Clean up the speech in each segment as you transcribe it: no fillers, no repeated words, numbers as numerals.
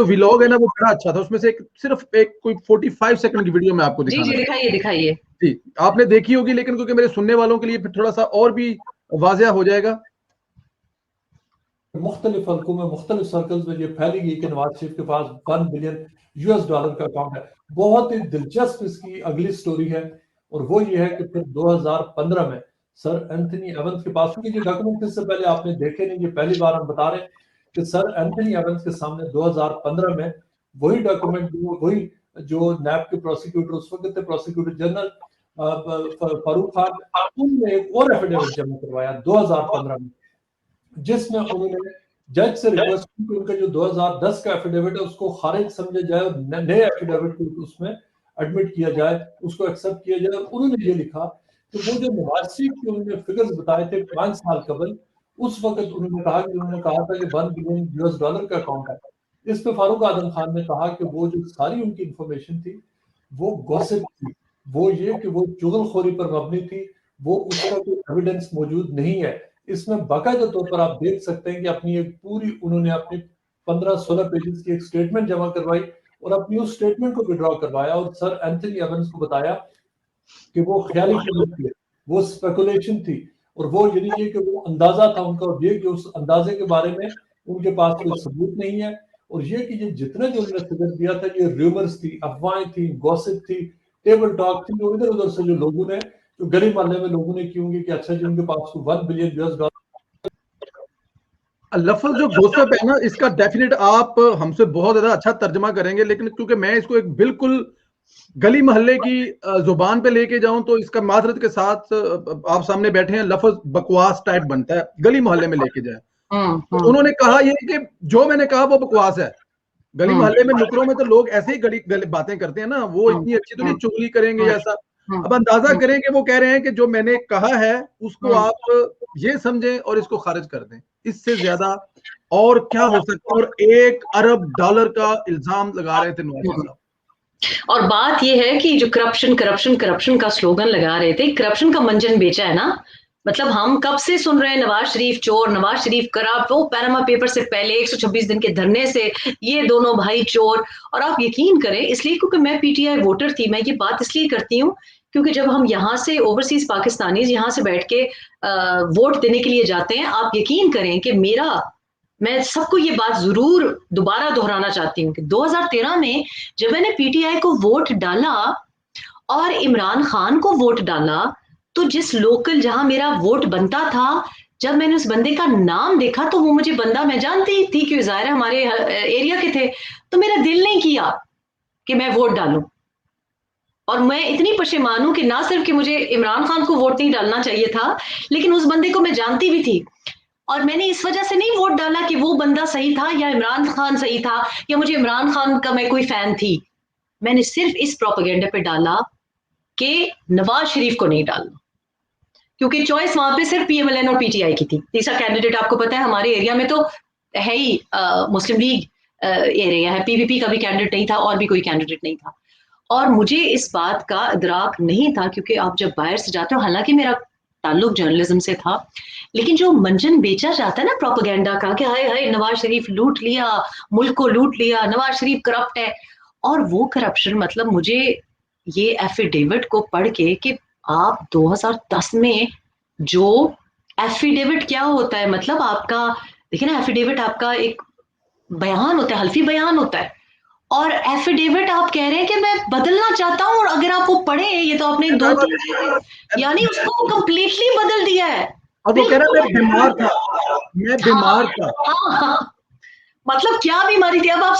जो व्लॉग है ना वो बड़ा अच्छा था, उसमें से सिर्फ एक कोई 45 सेकंड की वीडियो मैं आपको जी जी, दिखाइए दिखाइए। जी, आपने देखी होगी, लेकिन क्योंकि मेरे सुनने वालों के लिए फिर थोड़ा सा और भी वाज़िया हो जाएगा। मुख्तलिफ हल्कों में, मुख्तलिफ सर्कल्स में ये फैली गई कि नवाज शरीफ के पास $1 बिलियन का अकाउंट है। बहुत ही दिलचस्प इसकी अगली स्टोरी है, और वो ये है कि फिर 2015 में सर एंथनी एवंस के पास, क्योंकि ये डॉक्यूमेंट इससे पहले आपने देखे नहीं, ये पहली बार हम बता रहे हैं कि सर एंथनी एवंस के सामने 2015 में वही डॉक्यूमेंट, वही जो नैब के प्रोसिक्यूटर उस वक्त थे, प्रोसिक्यूटर जनरल फारूक खान, उनने एक और एफिडेविट जमा करवाया 2015 में, जिसमें उन्होंने जज से रिक्वेस्ट की कि उनका जो 2010 का एफिडेविट है उसको खारिज समझा जाए और नए एफिडेविट को उसमें एडमिट किया जाए, उसको एक्सेप्ट किया जाए। और उन्होंने ये लिखा कि वो जो नवाज शरीफ के उन्होंने फिगर्स बताए थे 5 साल कबल, उस वक्त उन्होंने कहा था कि $1 बिलियन का अकाउंट है। इस पे फारूक आजम खान ने कहा कि वो जो सारी उनकी इंफॉर्मेशन थी वो गॉसिप थी, वो ये कि वो चुगलखोरी पर मबनी थी, वो उसका कोई एविडेंस मौजूद नहीं है। इसमें बाकायदा तौर पर आप देख सकते हैं कि अपनी एक पूरी उन्होंने अपनी 15-16 पेजेस की एक स्टेटमेंट जमा करवाई और अपनी उस स्टेटमेंट को विड्रॉ करवाया और सर एंथनी एवंस को बताया कि वो ख्याली फिल्म थी, वो स्पेकुलेशन थी, और वो यानी ये कि वो अंदाजा था उनका, और ये कि उस अंदाजे के बारे में उनके पास कोई सबूत नहीं है, और ये कि ये जितने जो उन्होंने फिगर दिया था ये रूमर्स थी, अफवाहें थी, गॉसिप थी, टेबल टॉक थी, और इधर उधर से जो लोगों ने, जो गली मोहल्ले में लोगों ने की होंगी कि अच्छा जी उनके पास $1 बिलियन। लफ्ज जो गोसप है ना, इसका डेफिनेट आप हमसे बहुत ज्यादा अच्छा तर्जमा करेंगे, लेकिन क्योंकि मैं इसको एक बिल्कुल गली मोहल्ले की जुबान पे लेके जाऊं तो इसका माजरत के साथ आप सामने बैठे हैं, लफ्ज बकवास टाइप बनता है गली मोहल्ले में लेके जाए। तो उन्होंने कहा ये कि जो मैंने कहा वो बकवास है। गली मोहल्ले में नुकरों में तो लोग ऐसे ही गली बातें करते हैं ना, वो इतनी अच्छी तो नहीं चुगली करेंगे या ऐसा। अब अंदाजा करें कि वो कह रहे हैं कि जो मैंने कहा है उसको आप ये समझें और इसको खारिज कर दें, इससे ज्यादा और क्या हो सकता है। और $1 अरब का इल्जाम लगा रहे थे नवाज साहब। और बात यह है कि जो करप्शन करप्शन करप्शन का स्लोगन लगा रहे थे, करप्शन का मंजन बेचा है ना। मतलब हम कब से सुन रहे हैं नवाज शरीफ चोर, नवाज शरीफ करप्ट, वो पैनामा पेपर से पहले 126 दिन के धरने से ये दोनों भाई चोर। और आप यकीन करें, इसलिए क्योंकि मैं पीटीआई वोटर थी, मैं ये बात इसलिए करती हूँ क्योंकि जब हम यहाँ से ओवरसीज पाकिस्तानी यहाँ से बैठ के वोट देने के लिए जाते हैं, आप यकीन करें कि मैं सबको ये बात जरूर दोबारा दोहराना चाहती हूँ कि 2013 में जब मैंने पीटीआई को वोट डाला और इमरान खान को वोट डाला, तो जिस लोकल जहां मेरा वोट बनता था, जब मैंने उस बंदे का नाम देखा तो वो मुझे बंदा, मैं जानती थी कि ज़ाहिर है हमारे एरिया के थे, तो मेरा दिल नहीं किया कि मैं वोट डालूं। और मैं इतनी पशेमान हूं कि ना सिर्फ कि मुझे इमरान खान को वोट नहीं डालना चाहिए था, लेकिन उस बंदे को मैं जानती भी थी। और मैंने इस वजह से नहीं वोट डाला कि वो बंदा सही था या इमरान खान सही था या मुझे इमरान खान का मैं कोई फैन थी। मैंने सिर्फ इस प्रोपेगेंडा पे डाला कि नवाज शरीफ को नहीं डालना, क्योंकि चॉइस वहां पे सिर्फ पीएमएलएन और पीटीआई की थी। तीसरा कैंडिडेट आपको पता है हमारे एरिया में तो है ही मुस्लिम लीग एरिया है, पीवीपी का भी कैंडिडेट नहीं था और भी कोई कैंडिडेट नहीं था। और मुझे इस बात का इदराक नहीं था, क्योंकि आप जब बाहर से जाते हो, हालांकि मेरा ताल्लुक जर्नलिज्म से था, लेकिन जो मंजन बेचा जाता है ना प्रोपेगेंडा का कि हाय हाय नवाज शरीफ लूट लिया, मुल्क को लूट लिया, नवाज शरीफ करप्ट है। और वो करप्शन, मतलब मुझे ये एफिडेविट को पढ़ के कि आप 2010 में जो एफिडेविट क्या होता है, मतलब आपका देखिए ना, एफिडेविट आपका एक बयान होता है, हल्फी बयान होता है, और एफिडेविट आप कह रहे हैं कि मैं बदलना चाहता हूं, और अगर आप वो पढ़े, ये तो आपने 2-3 यानी उसको कंप्लीटली बदल दिया है। और वो कह रहा है मैं बीमार था, मैं बीमार था। हाँ, मतलब क्या बीमारी थी। अब आप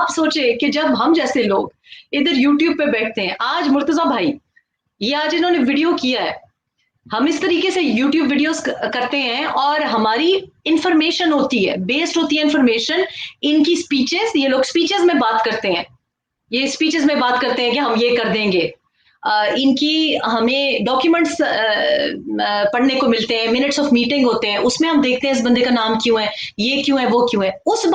सोचें कि जब हम जैसे लोग इधर यूट्यूब पे बैठते हैं, आज मुर्तजा भाई ये आज इन्होंने वीडियो किया है, हम इस तरीके से यूट्यूब वीडियोस करते हैं और हमारी इंफॉर्मेशन होती है, बेस्ड होती है इंफॉर्मेशन इनकी स्पीचेस। ये लोग स्पीचेस में बात करते हैं, ये स्पीचेस में बात करते हैं कि हम ये कर देंगे। इनकी हमें डॉक्यूमेंट्स पढ़ने को मिलते हैं, मिनट्स ऑफ मीटिंग होते हैं, उसमें हम देखते हैं इस बंदे का नाम क्यों है, ये क्यों है, वो क्यों है। उस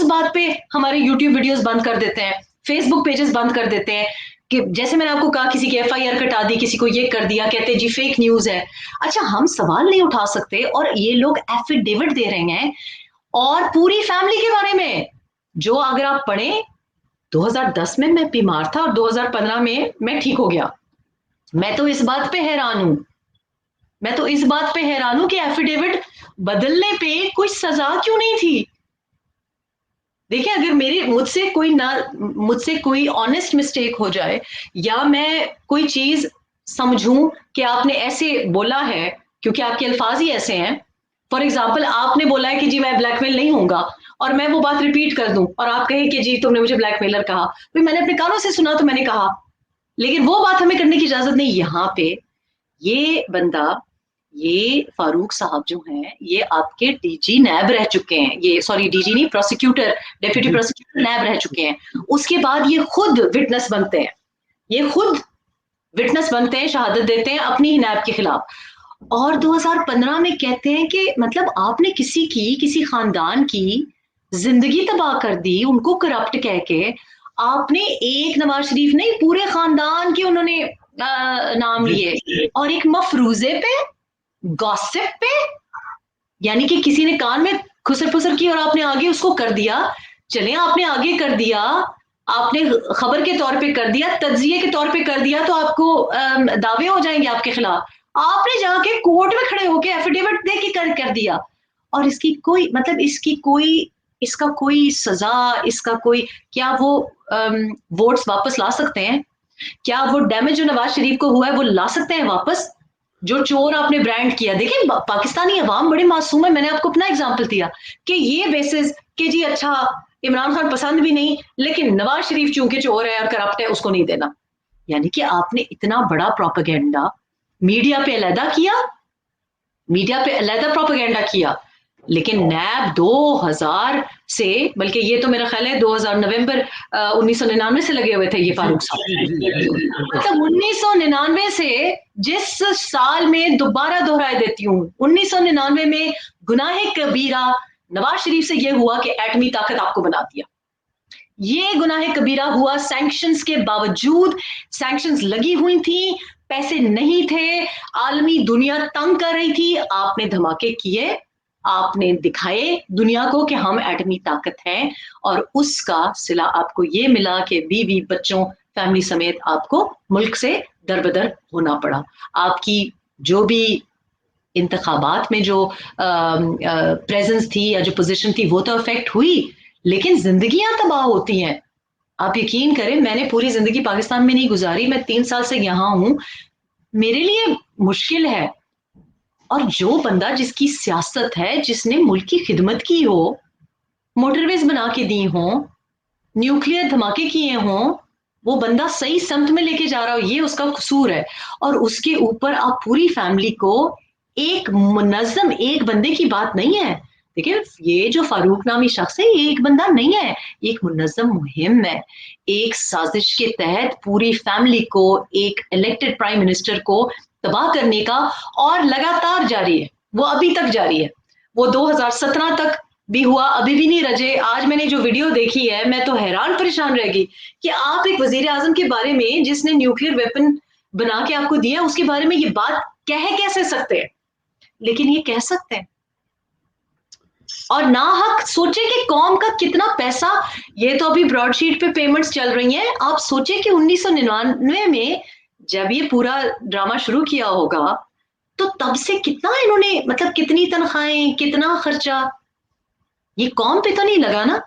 बात पे हमारे यूट्यूब वीडियोस बंद कर देते हैं, फेसबुक पेजेस बंद कर देते हैं कि जैसे मैंने आपको कहा किसी की एफआईआर कटा दी, किसी को ये कर दिया, कहते हैं जी फेक न्यूज है। अच्छा, हम सवाल नहीं उठा सकते और ये लोग एफिडेविट दे रहे हैं और पूरी फैमिली के बारे में जो अगर आप पढ़ें, 2010 में मैं बीमार था और 2015 में मैं ठीक हो गया। मैं तो इस बात पे हैरान हूं कि एफिडेविट बदलने पे कोई सजा क्यों नहीं थी। देखिए, अगर मुझसे कोई ऑनेस्ट मिस्टेक हो जाए, या मैं कोई चीज समझूं कि आपने ऐसे बोला है क्योंकि आपके अल्फाज ही ऐसे हैं। फॉर एग्जाम्पल, आपने बोला है कि जी मैं ब्लैकमेल नहीं होऊंगा, और मैं वो बात रिपीट कर दूं और आप कहें कि जी तुमने मुझे ब्लैकमेलर कहा, तो मैंने अपने कानों से सुना तो मैंने कहा, लेकिन वो बात हमें करने की इजाजत नहीं। यहाँ पे ये बंदा, ये फारूक साहब जो हैं, ये आपके डीजी नैब रह चुके हैं, ये सॉरी डीजी नहीं, प्रोसिक्यूटर, डेप्यूटी प्रोसिक्यूटर नैब रह चुके हैं। उसके बाद ये खुद विटनेस बनते हैं, शहादत देते हैं अपनी ही नैब के खिलाफ। और 2015 में कहते हैं कि मतलब आपने किसी खानदान की जिंदगी तबाह कर दी, उनको करप्ट कह के। आपने एक नवाज शरीफ नहीं, पूरे खानदान के उन्होंने नाम लिए, और एक मफरूजे पे, गॉसिप पे, यानी कि किसी ने कान में खुसर फुसर की और आपने आगे उसको कर दिया। चले, आपने आगे कर दिया, आपने खबर के तौर पे कर दिया, तज्जिए के तौर पे कर दिया, तो आपको दावे हो जाएंगे आपके खिलाफ। आपने जाके कोर्ट में खड़े होके एफिडेविट दे के कर दिया, और इसका कोई सजा, इसका कोई, क्या वो वोट्स वापस ला सकते हैं? क्या वो डैमेज जो नवाज शरीफ को हुआ है वो ला सकते हैं वापस? जो चोर आपने ब्रांड किया, देखिए पाकिस्तानी अवाम बड़े मासूम है। मैंने आपको अपना एग्जांपल दिया कि ये बेसिस कि जी अच्छा इमरान खान पसंद भी नहीं, लेकिन नवाज शरीफ चूंकि चोर है और करप्ट है, उसको नहीं देना। यानी कि आपने इतना बड़ा प्रोपेगेंडा मीडिया पे प्रोपेगेंडा किया, लेकिन नैब 2000 से, बल्कि ये तो मेरा ख्याल है 2000 नवंबर 1999 से लगे हुए थे ये फारूक साहब। मतलब 1999 से, जिस साल में दोबारा दोहराई देती हूँ, 1999 में गुनाह कबीरा नवाज शरीफ से ये हुआ कि एटमी ताकत आपको बना दिया। ये गुनाह कबीरा हुआ सैंक्शंस के बावजूद। सैंक्शंस लगी हुई थी, पैसे नहीं थे, आलमी दुनिया तंग कर रही थी, आपने धमाके किए, आपने दिखाए दुनिया को कि हम एटमी ताकत हैं, और उसका सिला आपको ये मिला कि बीवी बच्चों फैमिली समेत आपको मुल्क से दरबदर होना पड़ा। आपकी जो भी इंतखाबात में जो प्रेजेंस थी या जो पोजीशन थी वो तो अफेक्ट हुई, लेकिन जिंदगियां तबाह होती हैं। आप यकीन करें, मैंने पूरी जिंदगी पाकिस्तान में नहीं गुजारी, मैं 3 साल से यहाँ हूं, मेरे लिए मुश्किल है। और जो बंदा, जिसकी सियासत है, जिसने मुल्क की खिदमत की हो, मोटरवेज बना के दी हो, न्यूक्लियर धमाके किए हों, वो बंदा सही समत में लेके जा रहा हो, ये उसका कसूर है। और उसके ऊपर आप पूरी फैमिली को, एक मुनज़्ज़म एक बंदे की बात नहीं है। देखिए, ये जो फारूक नामी शख्स है, ये एक बंदा नहीं है, एक मुनज़्ज़म मुहिम है। एक साजिश के तहत पूरी फैमिली को, एक इलेक्टेड प्राइम मिनिस्टर को तबाह करने का, और लगातार जारी है, वो अभी तक जारी है। वो 2017 तक भी हुआ, अभी भी नहीं रजे। आज मैंने जो वीडियो देखी है, मैं तो हैरान परेशान रह गई कि आप एक वजीर आजम के बारे में, जिसने न्यूक्लियर वेपन बना के आपको दिया, उसके बारे में ये बात कह कैसे सकते हैं? लेकिन ये कह सकते हैं। और ना हक सोचे कि कौम का कितना पैसा, ये तो अभी ब्रॉडशीट पे पेमेंट्स चल रही हैं। आप सोचे कि 1999 में जब ये पूरा ड्रामा शुरू किया होगा, तो तब से कितना इन्होंने, मतलब कितनी तनख्वाहें, कितना खर्चा, ये कौम पे तो नहीं लगा ना।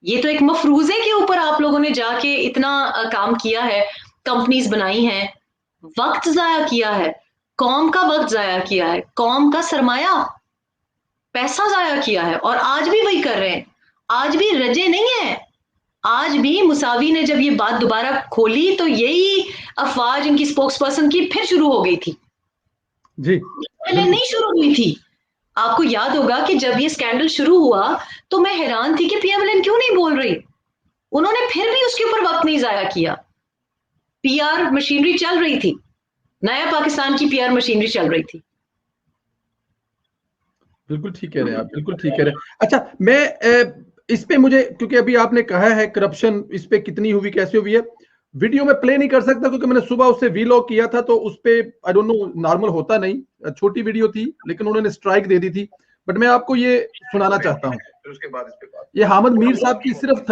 ये तो एक मफरूजे के ऊपर आप लोगों ने जाके इतना काम किया है, कंपनीज बनाई हैं, वक्त जाया किया है, कौम का वक्त जाया किया है, कौम का सरमाया, पैसा जाया किया है, और आज भी वही कर रहे हैं। आज भी रजे नहीं है। आज भी मुसावी ने जब ये बात दोबारा खोली, तो यही अफवाह इनकी स्पोक्स पर्सन की फिर शुरू हो गई थी जी, पहले नहीं शुरू हुई थी। आपको याद होगा कि जब ये स्कैंडल शुरू हुआ, तो मैं हैरान थी कि पीएमएलएन क्यों नहीं बोल रही। उन्होंने फिर भी उसके ऊपर वक्त नहीं जाया किया। पीआर मशीनरी चल रही थी, नया पाकिस्तान की पीआर मशीनरी चल रही थी। बिल्कुल ठीक कह रहे हैं आप, बिल्कुल ठीक कह रहे हैं। अच्छा, मैं इस पे मुझे, क्योंकि अभी आपने कहा है करप्शन इस पे कितनी हुई, कैसे हुई है, वीडियो में प्ले नहीं कर सकता क्योंकि मैंने सुबह उससे वीलॉग किया था, तो उस पे आई डोंट नो, नॉर्मल होता नहीं, छोटी वीडियो थी, लेकिन उन्होंने स्ट्राइक दे दी थी। बट मैं आपको ये सुनाना चाहता हूँ। फिर उसके बाद इस पे बात। ये हामिद मीर साहब की सिर्फ